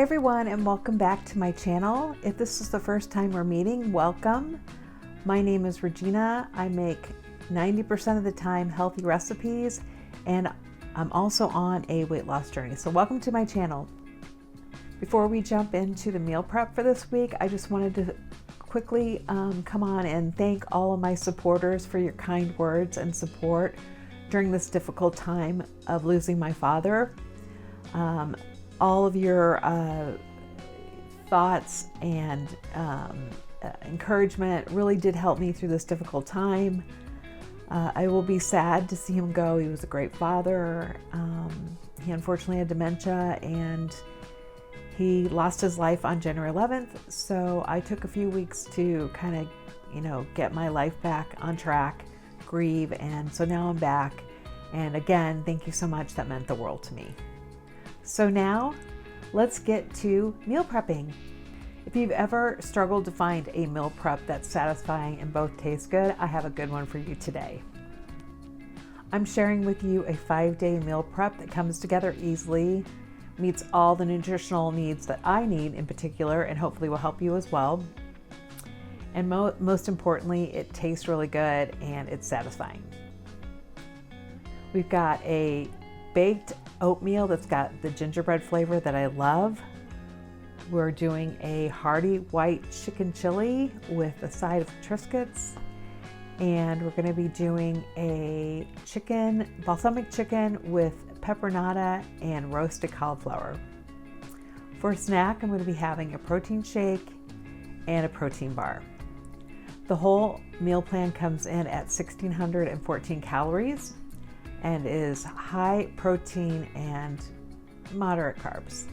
everyone, and welcome back to my channel. If this is the first time we're meeting, welcome. My name is Regina. I make 90% of the time healthy recipes, and I'm also on a weight loss journey. So welcome to my channel. Before we jump into the meal prep for this week, I just wanted to quickly come on and thank all of my supporters for your kind words and support during this difficult time of losing my father. All of your thoughts and encouragement really did help me through this difficult time. I will be sad to see him go. He was a great father. He unfortunately had dementia, and he lost his life on January 11th. So I took a few weeks to kind of, get my life back on track, grieve, and so now I'm back. And again, thank you so much. That meant the world to me. So now let's get to meal prepping. If you've ever struggled to find a meal prep that's satisfying and both taste good, I have a good one for you today. I'm sharing with you a 5-day meal prep that comes together easily, meets all the nutritional needs that I need in particular, and hopefully will help you as well. And most importantly, it tastes really good and it's satisfying. We've got a baked oatmeal that's got the gingerbread flavor that I love. We're doing a hearty white chicken chili with a side of Triscuits. And we're going to be doing a balsamic chicken with pepperonata and roasted cauliflower. For a snack, I'm going to be having a protein shake and a protein bar. The whole meal plan comes in at 1,614 calories and is high protein and moderate carbs.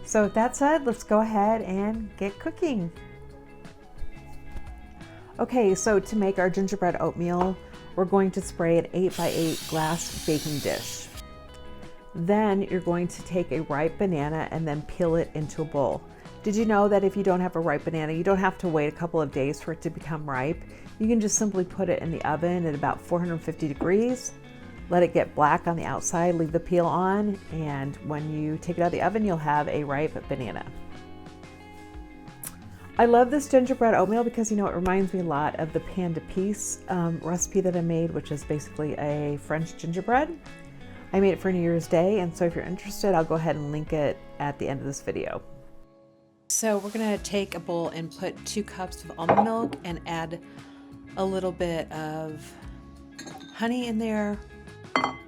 So with that said, let's go ahead and get cooking. Okay, so to make our gingerbread oatmeal, we're going to spray an 8x8 glass baking dish. Then you're going to take a ripe banana and then peel it into a bowl. Did you know that if you don't have a ripe banana, you don't have to wait a couple of days for it to become ripe? You can just simply put it in the oven at about 450 degrees. Let it get black on the outside, leave the peel on, and when you take it out of the oven, you'll have a ripe banana. I love this gingerbread oatmeal because, it reminds me a lot of the pan de pisse recipe that I made, which is basically a French gingerbread. I made it for New Year's Day, and so if you're interested, I'll go ahead and link it at the end of this video. So we're gonna take a bowl and put 2 cups of almond milk and add a little bit of honey in there,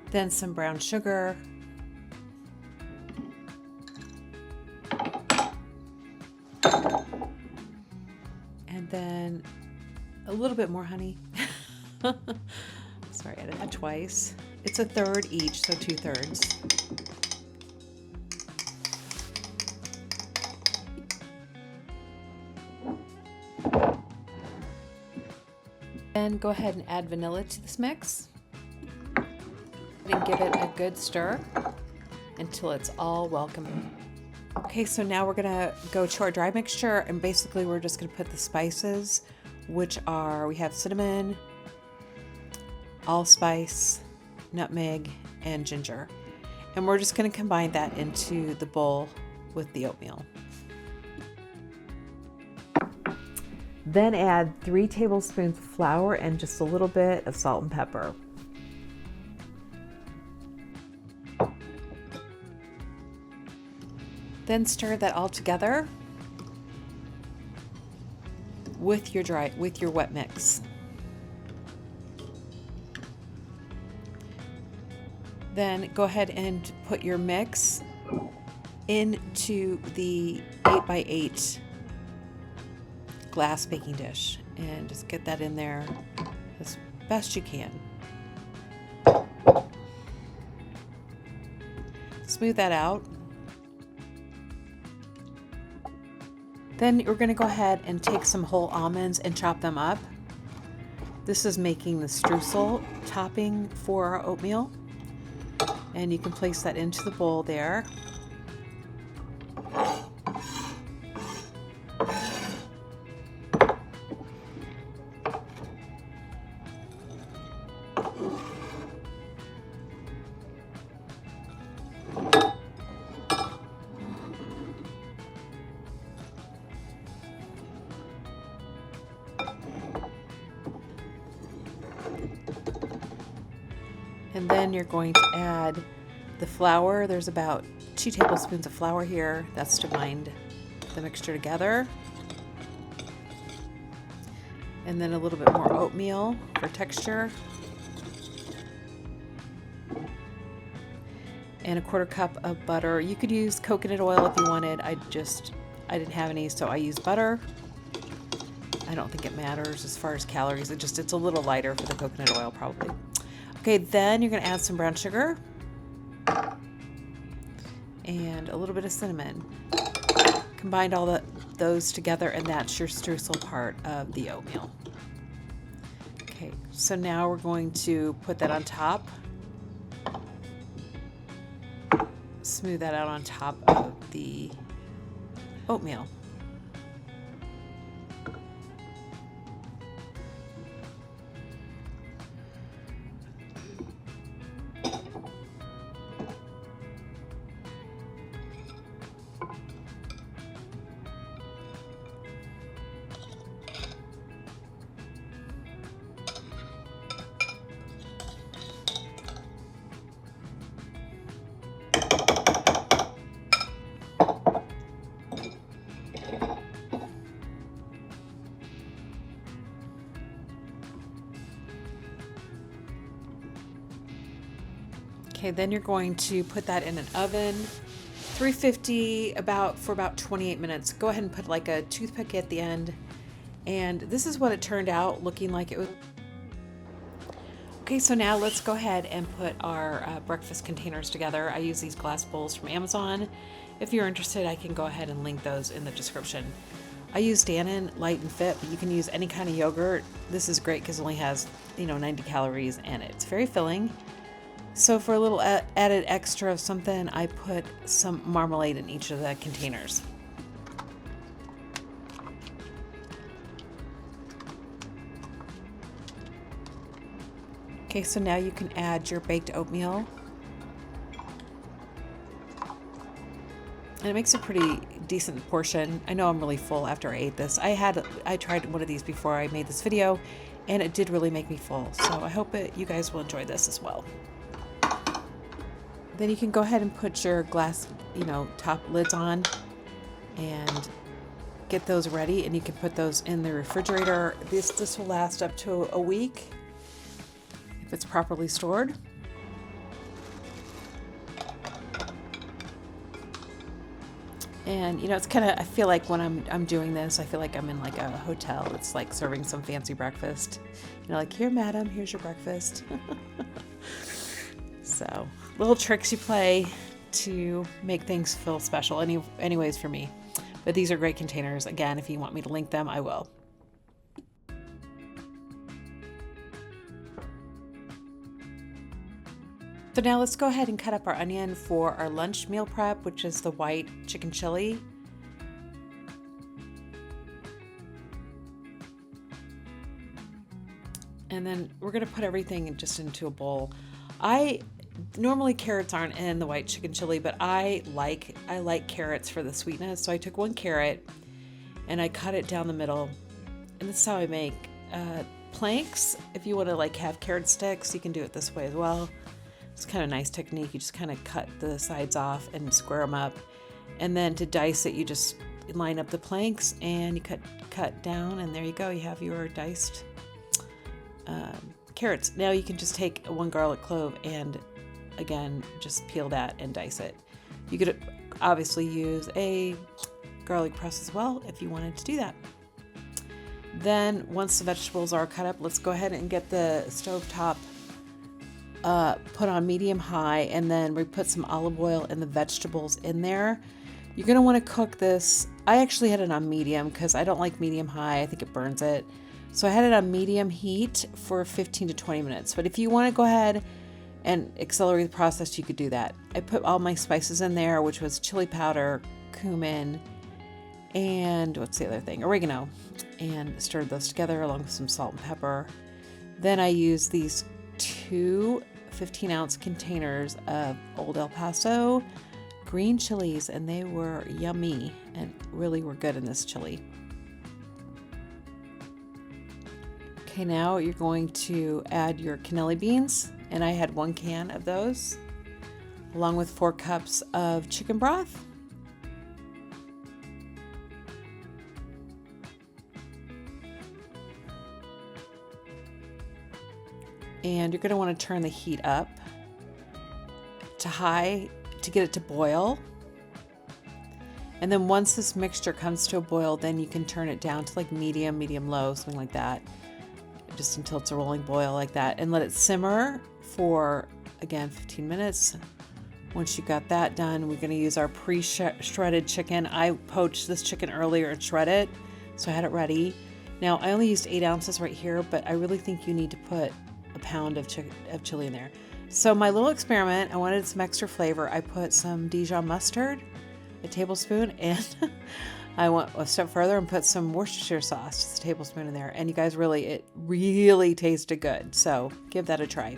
then some brown sugar, and then a little bit more honey. Sorry, I did that twice. It's a third each, so 2/3. Then go ahead and add vanilla to this mix and give it a good stir until it's all welcoming. Okay, so now we're gonna go to our dry mixture, and basically we're just gonna put the spices, which are, we have cinnamon, allspice, nutmeg, and ginger. And we're just gonna combine that into the bowl with the oatmeal. Then add 3 tablespoons of flour and just a little bit of salt and pepper. Then stir that all together with your wet mix. Then go ahead and put your mix into the 8x8 glass baking dish and just get that in there as best you can. Smooth that out. Then you're going to go ahead and take some whole almonds and chop them up. This is making the streusel topping for our oatmeal. And you can place that into the bowl there. And then you're going to add the flour. There's about 2 tablespoons of flour here. That's to bind the mixture together. And then a little bit more oatmeal for texture. And a 1/4 cup of butter. You could use coconut oil if you wanted. I didn't have any, so I used butter. I don't think it matters as far as calories. It's a little lighter for the coconut oil probably. Okay, then you're gonna add some brown sugar and a little bit of cinnamon. Combine all those together, and that's your streusel part of the oatmeal. Okay, so now we're going to put that on top. Smooth that out on top of the oatmeal. Okay, then you're going to put that in an oven, 350 for about 28 minutes. Go ahead and put like a toothpick at the end. And this is what it turned out, looking like it was. Okay, so now let's go ahead and put our breakfast containers together. I use these glass bowls from Amazon. If you're interested, I can go ahead and link those in the description. I use Dannon Light and Fit, but you can use any kind of yogurt. This is great because it only has, 90 calories and it's very filling. So for a little added extra of something, I put some marmalade in each of the containers. Okay, so now you can add your baked oatmeal. And it makes a pretty decent portion. I know I'm really full after I ate this. I tried one of these before I made this video, and it did really make me full. So I hope you guys will enjoy this as well. Then you can go ahead and put your glass, top lids on and get those ready, and you can put those in the refrigerator. This will last up to a week if it's properly stored. And it's kind of, I feel like when I'm doing this, I feel like I'm in like a hotel. It's like serving some fancy breakfast. Like, here, madam, here's your breakfast. So, little tricks you play to make things feel special, anyways for me. But these are great containers. Again, if you want me to link them, I will. So now let's go ahead and cut up our onion for our lunch meal prep, which is the white chicken chili. And then we're gonna put everything just into a bowl. Normally carrots aren't in the white chicken chili, but I like carrots for the sweetness. So I took 1 carrot and I cut it down the middle. And this is how I make planks. If you want to have carrot sticks, you can do it this way as well. It's kind of a nice technique. You just kind of cut the sides off and square them up. And then to dice it, you just line up the planks and you cut down, and there you go. You have your diced carrots. Now you can just take 1 garlic clove and again just peel that and dice it. You could obviously use a garlic press as well if you wanted to do that. Then once the vegetables are cut up, let's go ahead and get the stovetop put on medium high, and then we put some olive oil and the vegetables in there. You're going to want to cook this. I actually had it on medium because I don't like medium high. I think it burns it. So I had it on medium heat for 15 to 20 minutes. But if you want to go ahead and accelerate the process, you could do that. I put all my spices in there, which was chili powder, cumin, and what's the other thing? Oregano, and stirred those together along with some salt and pepper. Then I used these 2 15-ounce containers of Old El Paso green chilies, and they were yummy and really were good in this chili. Okay, now you're going to add your cannelli beans, and I had 1 can of those, along with 4 cups of chicken broth. And you're going to want to turn the heat up to high to get it to boil. And then once this mixture comes to a boil, then you can turn it down to like medium, medium-low, something like that, just until it's a rolling boil like that, and let it simmer for, again, 15 minutes. Once you got that done, we're going to use our pre-shredded chicken. I poached this chicken earlier and shredded it, so I had it ready. Now, I only used 8 ounces right here, but I really think you need to put a pound of chili in there. So my little experiment, I wanted some extra flavor. I put some Dijon mustard, a tablespoon, and I went a step further and put some Worcestershire sauce, just a tablespoon in there. And you guys, it really tasted good. So give that a try.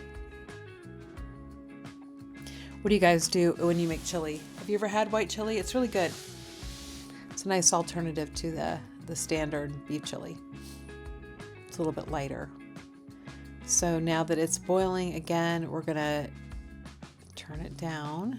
What do you guys do when you make chili? Have you ever had white chili? It's really good. It's a nice alternative to the standard beef chili. It's a little bit lighter. So now that it's boiling again, we're gonna turn it down.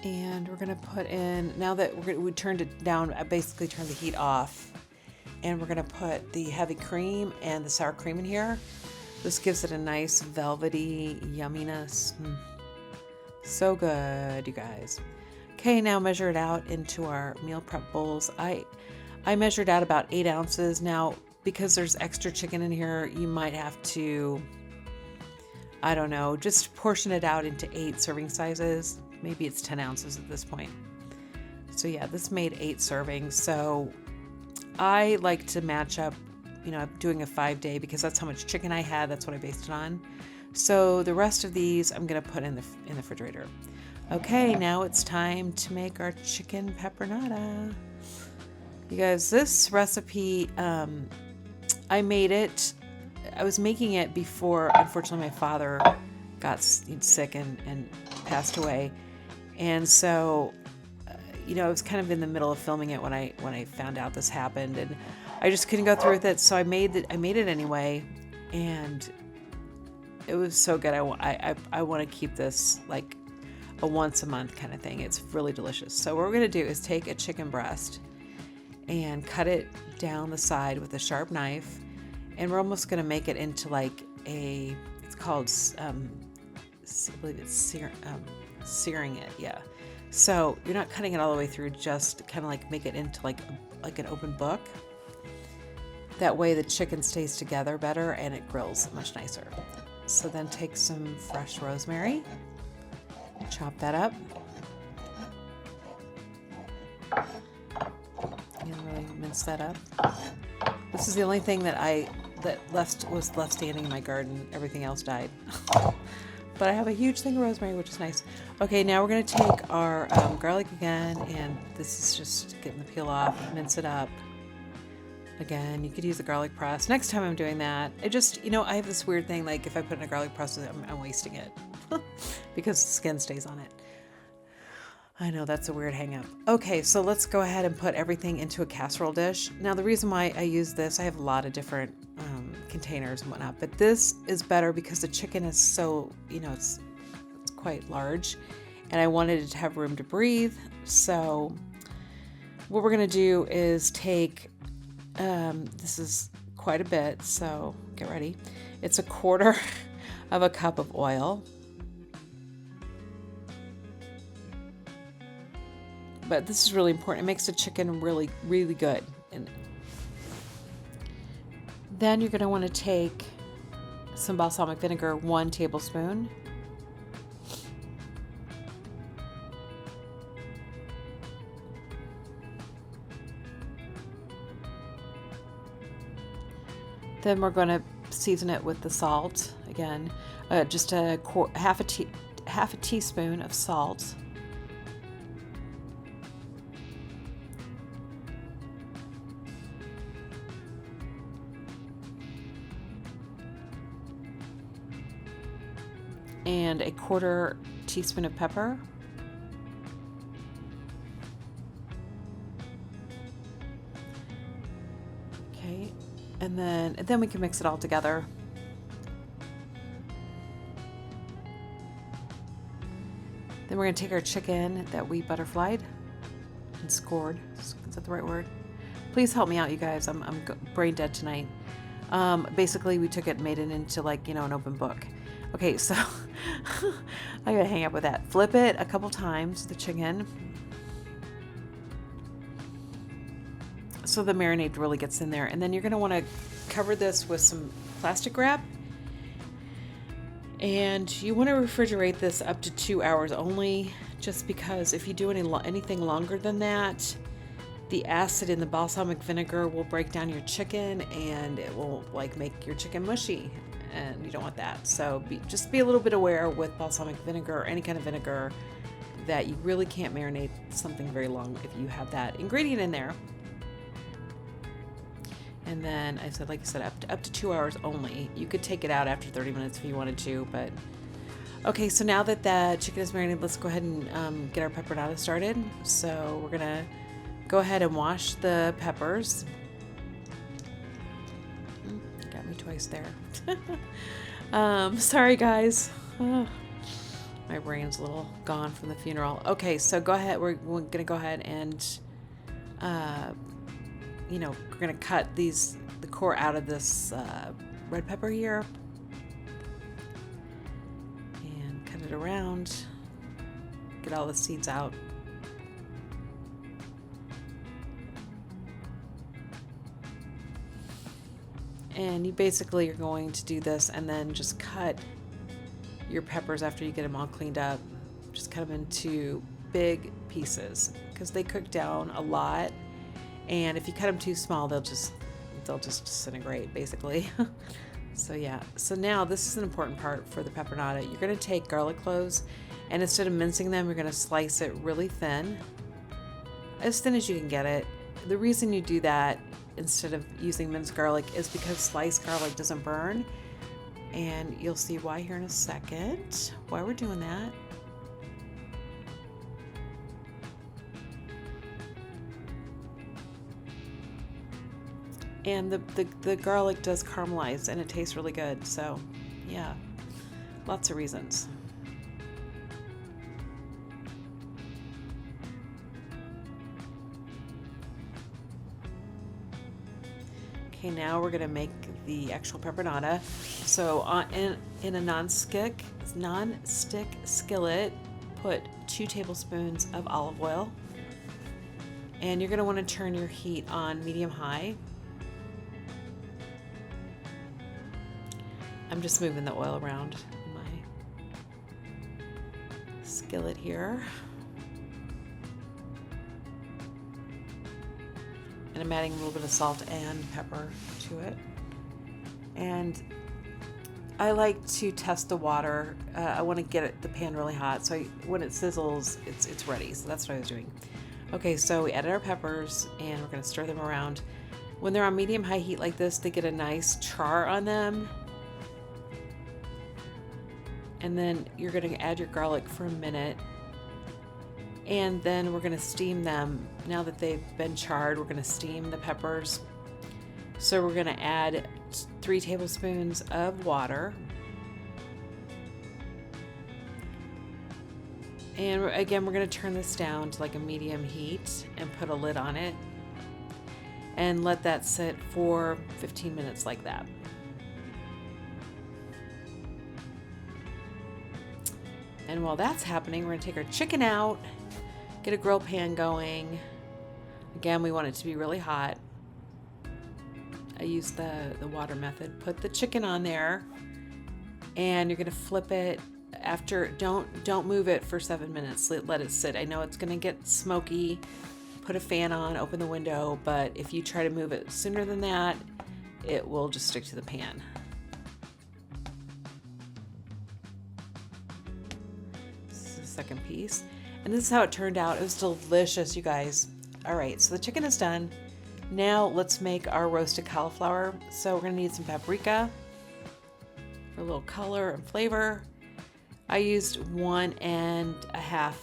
And we're gonna put in, now that we turned it down, I basically turned the heat off, and we're gonna put the heavy cream and the sour cream in here. This gives it a nice velvety yumminess. So good, you guys. Okay, now measure it out into our meal prep bowls. I measured out about 8 ounces. Now, because there's extra chicken in here, you might have to, I don't know, just portion it out into 8 serving sizes. Maybe it's 10 ounces at this point. So yeah, this made 8 servings. So I like to match up, I'm doing a 5-day because that's how much chicken I had. That's what I based it on. So the rest of these I'm gonna put in the refrigerator. Okay, now it's time to make our chicken pepperonata. You guys, this recipe, I made it. I was making it before, unfortunately, my father got sick and passed away. And so, I was kind of in the middle of filming it when I found out this happened, and I just couldn't go through with it. So I made it anyway, and it was so good. I want to keep this like a once a month kind of thing. It's really delicious. So what we're going to do is take a chicken breast and cut it down the side with a sharp knife, and we're almost going to make it into like it's called, I believe it's searing it. Yeah. So you're not cutting it all the way through, just kind of like make it into like an open book. That way the chicken stays together better and it grills much nicer. So then take some fresh rosemary, chop that up, and really mince that up. This is the only thing that was left standing in my garden. Everything else died. But I have a huge thing of rosemary, which is nice. Okay, now we're going to take our garlic again, and this is just getting the peel off, mince it up. Again, you could use a garlic press. Next time I'm doing that, it just, I have this weird thing, like if I put in a garlic press, I'm wasting it because the skin stays on it. I know, that's a weird hang up. Okay, so let's go ahead and put everything into a casserole dish. Now, the reason why I use this, I have a lot of different containers and whatnot, but this is better because the chicken is so, it's quite large, and I wanted it to have room to breathe. So what we're gonna do is take, this is quite a bit, so get ready. It's 1/4 of a cup of oil. But this is really important. It makes the chicken really, really good. And then you're going to want to take some balsamic vinegar, 1 tablespoon. Then we're going to season it with the salt again, just half a teaspoon of salt. And a 1/4 teaspoon of pepper. And then we can mix it all together. Then we're gonna take our chicken that we butterflied and scored. Is that the right word? Please help me out, you guys. I'm brain dead tonight. Basically, we took it and made it into, like, you know, an open book. Okay, so I gotta hang up with that. Flip it a couple times, the chicken, so the marinade really gets in there. And then you're gonna wanna cover this with some plastic wrap. And you wanna refrigerate this up to 2 hours only, just because if you do anything longer than that, the acid in the balsamic vinegar will break down your chicken and it will, like, make your chicken mushy, and you don't want that. So just be a little bit aware with balsamic vinegar or any kind of vinegar that you really can't marinate something very long if you have that ingredient in there. And then I said, like I said, up to 2 hours only. You could take it out after 30 minutes if you wanted to, but okay. So now that the chicken is marinated, let's go ahead and get our pepperonata started. So we're gonna go ahead and wash the peppers. Got me twice there. Sorry guys. My brain's a little gone from the funeral. Okay, so go ahead. We're gonna go ahead and you know, we're gonna cut the core out of this red pepper here and cut it around, get all the seeds out. And you basically are going to do this and then just cut your peppers after you get them all cleaned up. Just cut them into big pieces because they cook down a lot. And if you cut them too small, they'll just disintegrate, basically. So yeah. So now this is an important part for the pepperonata. You're going to take garlic cloves, and instead of mincing them, you're going to slice it really thin, as thin as you can get it. The reason you do that instead of using minced garlic is because sliced garlic doesn't burn, and you'll see why here in a second, why we're doing that. And the garlic does caramelize and it tastes really good. So yeah, lots of reasons. Okay, now we're gonna make the actual pepperonata. So in a non-stick skillet, put 2 tablespoons of olive oil, and you're gonna want to turn your heat on medium-high. I'm just moving the oil around in my skillet here. And I'm adding a little bit of salt and pepper to it. And I like to test the water. I want to get the pan really hot, so when it sizzles, it's ready. So that's what I was doing. Okay, so we added our peppers, and we're going to stir them around. When they're on medium-high heat like this, they get a nice char on them. And then you're going to add your garlic for a minute. And then we're going to steam them. Now that they've been charred, we're going to steam the peppers. So we're going to add 3 tablespoons of water. And again, we're going to turn this down to like a medium heat and put a lid on it. And let that sit for 15 minutes like that. And while that's happening, we're going to take our chicken out, get a grill pan going. Again, we want it to be really hot. I use the water method. Put the chicken on there, and you're going to flip it after. Don't move it for 7 minutes. Let it sit. I know it's going to get smoky. Put a fan on, open the window, but if you try to move it sooner than that, it will just stick to the pan. Second piece, and this is how it turned out. It was delicious, you guys. All right, so the chicken is done. Now let's make our roasted cauliflower. So we're gonna need some paprika for a little color and flavor. I used 1.5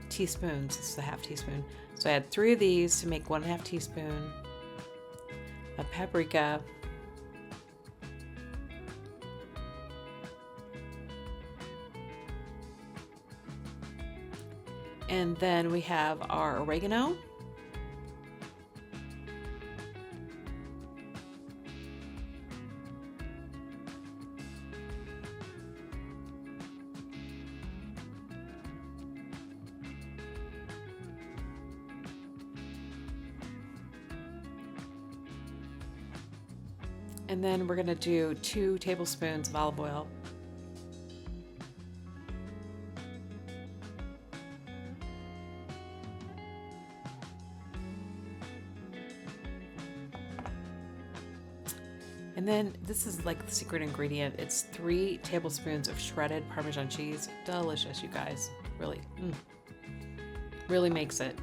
teaspoons. This is a half teaspoon. So I had 3 of these to make 1.5 teaspoon of paprika. And then we have our oregano. And then we're going to do 2 tablespoons of olive oil. And then this is like the secret ingredient. It's 3 tablespoons of shredded Parmesan cheese. Delicious, you guys. Really, really makes it.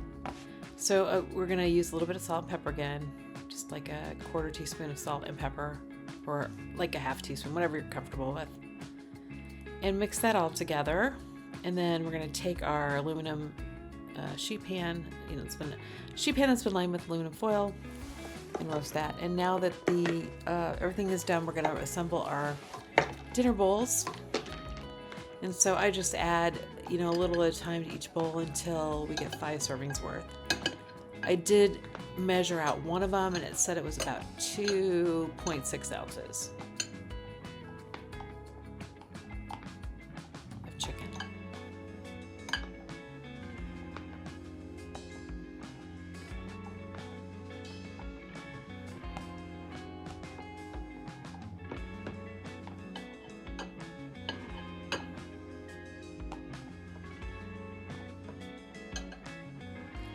So we're going to use a little bit of salt and pepper again. Just like a 1/4 teaspoon of salt and pepper, or like a 1/2 teaspoon, whatever you're comfortable with. And mix that all together. And then we're going to take our aluminum sheet pan. You know, it's been sheet pan that's been lined with aluminum foil, and roast that. And now that the everything is done, we're going to assemble our dinner bowls. And so I just add, you know, a little at a time to each bowl until we get 5 servings worth. I did measure out one of them, and it said it was about 2.6 ounces of chicken.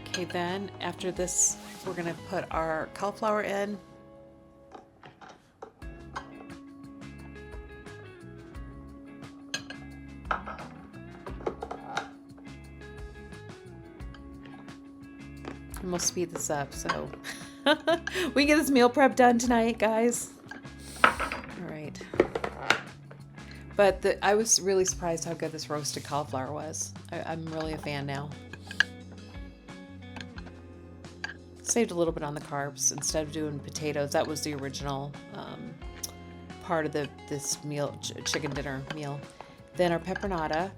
Okay, then after this, we're going to put our cauliflower in. And we'll speed this up so we can get this meal prep done tonight, guys. All right. But I was really surprised how good this roasted cauliflower was. I'm really a fan now. Saved a little bit on the carbs instead of doing potatoes. That was the original part of this meal, chicken dinner meal. Then our pepperonata.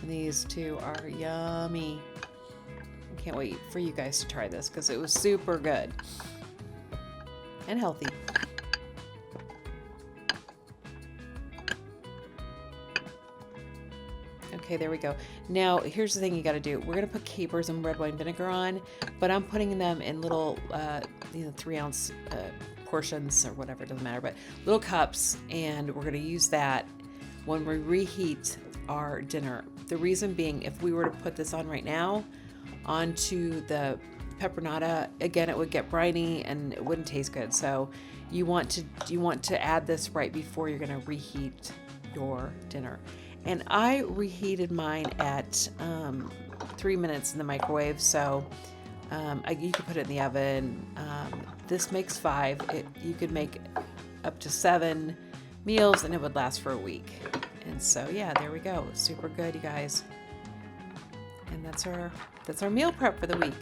And these 2 are yummy. I can't wait for you guys to try this because it was super good and healthy. Okay, there we go. Now, here's the thing you got to do. We're going to put capers and red wine vinegar on, but I'm putting them in little, 3-ounce portions or whatever, it doesn't matter, but little cups, and we're going to use that when we reheat our dinner. The reason being, if we were to put this on right now onto the pepperonata, again, it would get briny and it wouldn't taste good. So you want to add this right before you're going to reheat your dinner. And I reheated mine at 3 minutes in the microwave, so you could put it in the oven. This makes 5. You could make up to 7 meals, and it would last for a week. And so, yeah, there we go. Super good, you guys. And that's our meal prep for the week.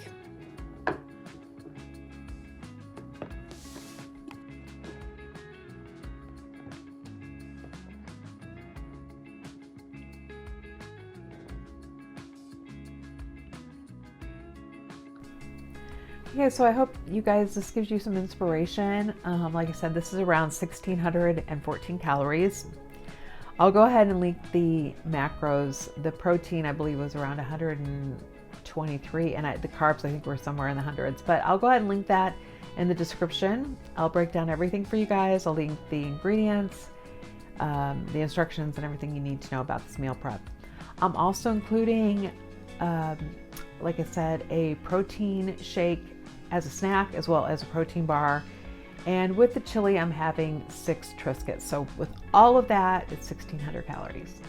Okay, so I hope you guys, this gives you some inspiration. Like I said, this is around 1,614 calories. I'll go ahead and link the macros. The protein, I believe, was around 123, and the carbs, I think, were somewhere in the hundreds. But I'll go ahead and link that in the description. I'll break down everything for you guys. I'll link the ingredients, the instructions, and everything you need to know about this meal prep. I'm also including, like I said, a protein shake as a snack, as well as a protein bar. And with the chili, I'm having 6 Triscuits. So with all of that, it's 1,600 calories.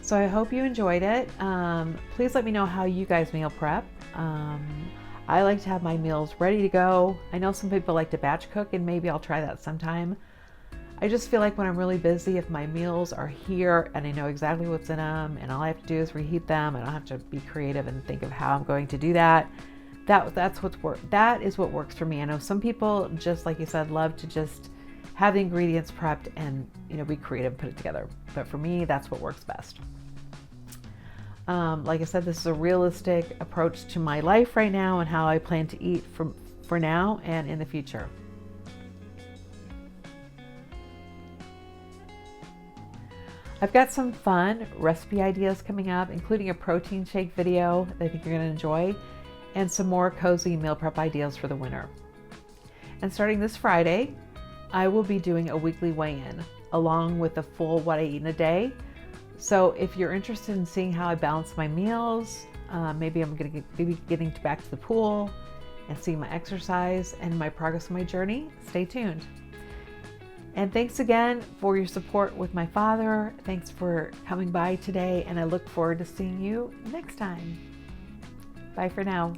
So I hope you enjoyed it. Please let me know how you guys meal prep. I like to have my meals ready to go. I know some people like to batch cook, and maybe I'll try that sometime. I just feel like when I'm really busy, if my meals are here and I know exactly what's in them and all I have to do is reheat them, I don't have to be creative and think of how I'm going to do that. That is what works for me. I know some people, just like you said, love to just have the ingredients prepped and be creative and put it together. But for me, that's what works best. Like I said, this is a realistic approach to my life right now and how I plan to eat for now and in the future. I've got some fun recipe ideas coming up, including a protein shake video that I think you're going to enjoy, and some more cozy meal prep ideas for the winter. And starting this Friday, I will be doing a weekly weigh-in along with a full what I eat in a day. So if you're interested in seeing how I balance my meals, maybe I'm going to be getting back to the pool and seeing my exercise and my progress on my journey, stay tuned. And thanks again for your support with my father. Thanks for coming by today, and I look forward to seeing you next time. Bye for now.